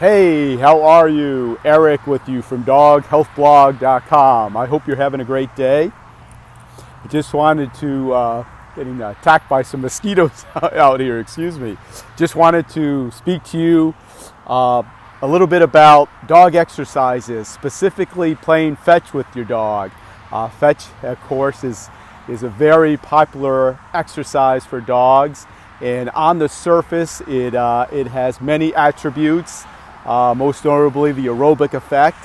Hey, how are you? Eric with you from doghealthblog.com. I hope you're having a great day. I just wanted to, getting attacked by some mosquitoes out here, excuse me. Just wanted to speak to you a little bit about dog exercises, specifically playing fetch with your dog. Fetch, of course, is a very popular exercise for dogs. And on the surface, it has many attributes. Most notably the aerobic effect,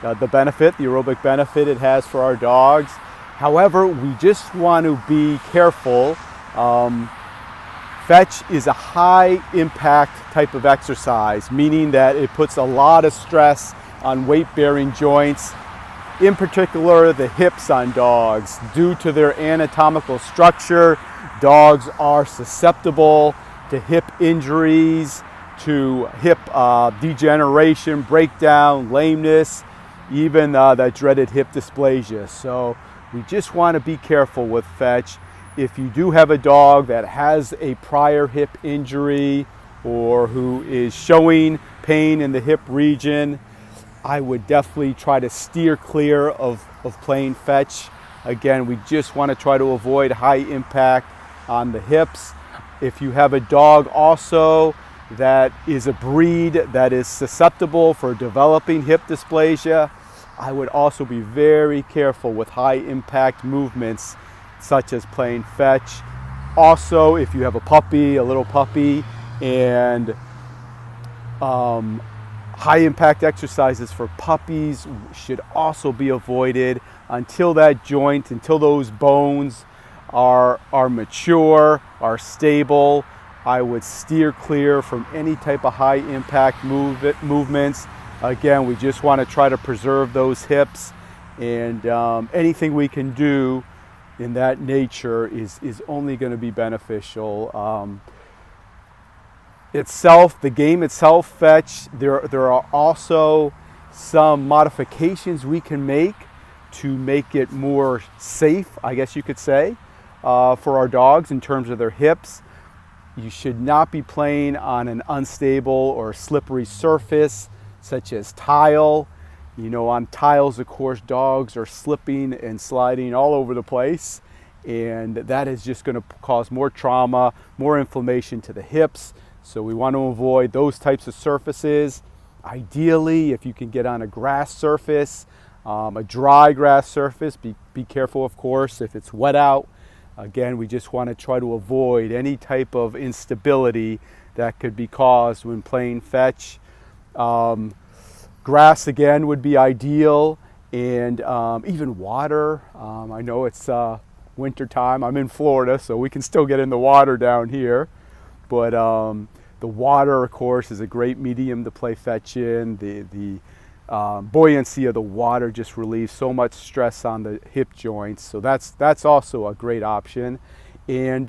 the aerobic benefit it has for our dogs. However, we just want to be careful. Fetch is a high impact type of exercise, meaning that it puts a lot of stress on weight bearing joints, in particular the hips on dogs. Due to their anatomical structure, dogs are susceptible to hip injuries, to hip degeneration, breakdown, lameness, even that dreaded hip dysplasia. So we just want to be careful with fetch. If you do have a dog that has a prior hip injury or who is showing pain in the hip region, I would definitely try to steer clear of playing fetch. Again, we just want to try to avoid high impact on the hips. If you have a dog also that is a breed that is susceptible for developing hip dysplasia, I would also be very careful with high impact movements such as playing fetch. Also, if you have a little puppy, and high impact exercises for puppies should also be avoided until those bones are mature, are stable. I would steer clear from any type of high impact movements. Again, we just want to try to preserve those hips, and anything we can do in that nature is only going to be beneficial. The game itself, fetch, there are also some modifications we can make to make it more safe, I guess you could say, for our dogs in terms of their hips. You should not be playing on an unstable or slippery surface such as tile. You know, on tiles, of course, dogs are slipping and sliding all over the place, and that is just going to cause more trauma, more inflammation to the hips. So we want to avoid those types of surfaces. Ideally, if you can get on a grass surface, a dry grass surface, be careful, of course, if it's wet out. Again, we just want to try to avoid any type of instability that could be caused when playing fetch. Grass, again, would be ideal, and even water. I know it's winter time. I'm in Florida, so we can still get in the water down here. But the water, of course, is a great medium to play fetch in. The buoyancy of the water just relieves so much stress on the hip joints, so that's also a great option. And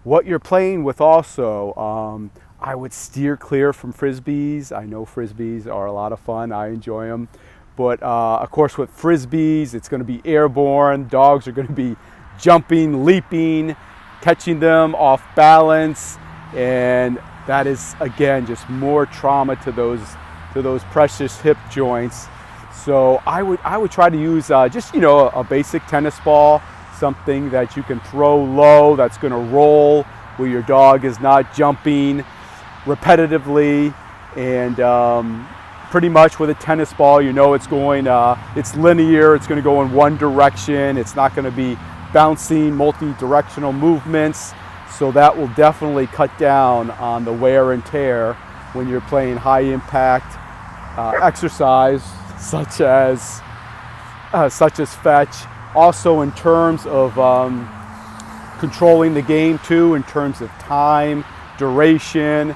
what you're playing with also, I would steer clear from frisbees. I know frisbees are a lot of fun. I enjoy them, but of course with frisbees, it's going to be airborne. Dogs are going to be jumping, leaping, catching them off balance, and that is again just more trauma to those precious hip joints. So I would try to use just a basic tennis ball, something that you can throw low, that's going to roll, where your dog is not jumping repetitively. And pretty much with a tennis ball, it's linear, it's going to go in one direction, it's not going to be bouncing multi-directional movements. So that will definitely cut down on the wear and tear when you're playing high impact exercise such as fetch. Also in terms of controlling the game too, in terms of time, duration,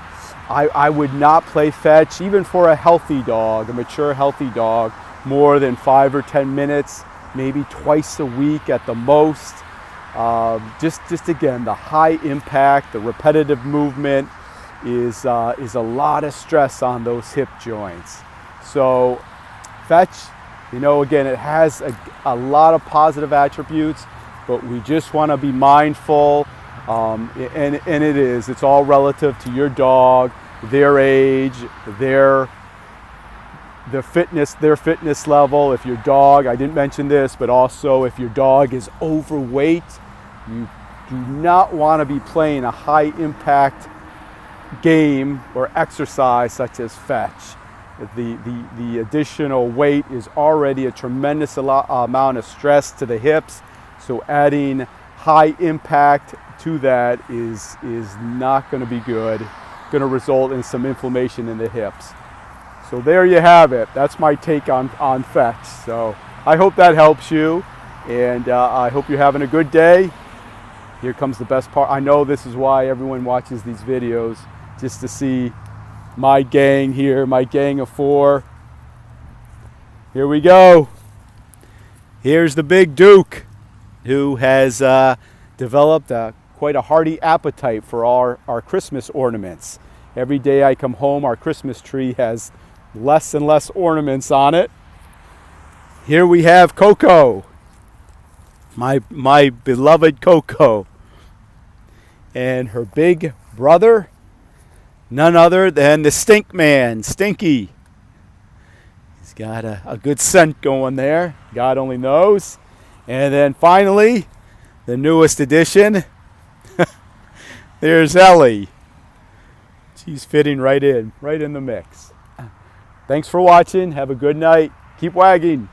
I would not play fetch, even for a healthy dog, a mature healthy dog, more than 5 or 10 minutes, maybe twice a week at the most. Just again, the high impact, the repetitive movement is a lot of stress on those hip joints. So fetch, again, it has a lot of positive attributes, but we just want to be mindful, and it's all relative to your dog, their age, their fitness level. If your dog, I didn't mention this, but also if your dog is overweight, you do not want to be playing a high impact game or exercise such as fetch. The additional weight is already a tremendous amount of stress to the hips, so adding high impact to that is not going to be good. Going to result in some inflammation in the hips. So there you have it. That's my take on fetch. So I hope that helps you, and I hope you're having a good day. Here comes the best part. I know this is why everyone watches these videos, just to see my gang here, my gang of 4. Here we go. Here's the big Duke, who has developed quite a hearty appetite for our Christmas ornaments. Every day I come home, our Christmas tree has less and less ornaments on it. Here we have Coco, my beloved Coco, and her big brother, none other than the Stink Man, Stinky. He's got a good scent going there, God only knows. And then finally, the newest addition, there's Ellie. She's fitting right in the mix. Thanks for watching. Have a good night. Keep wagging.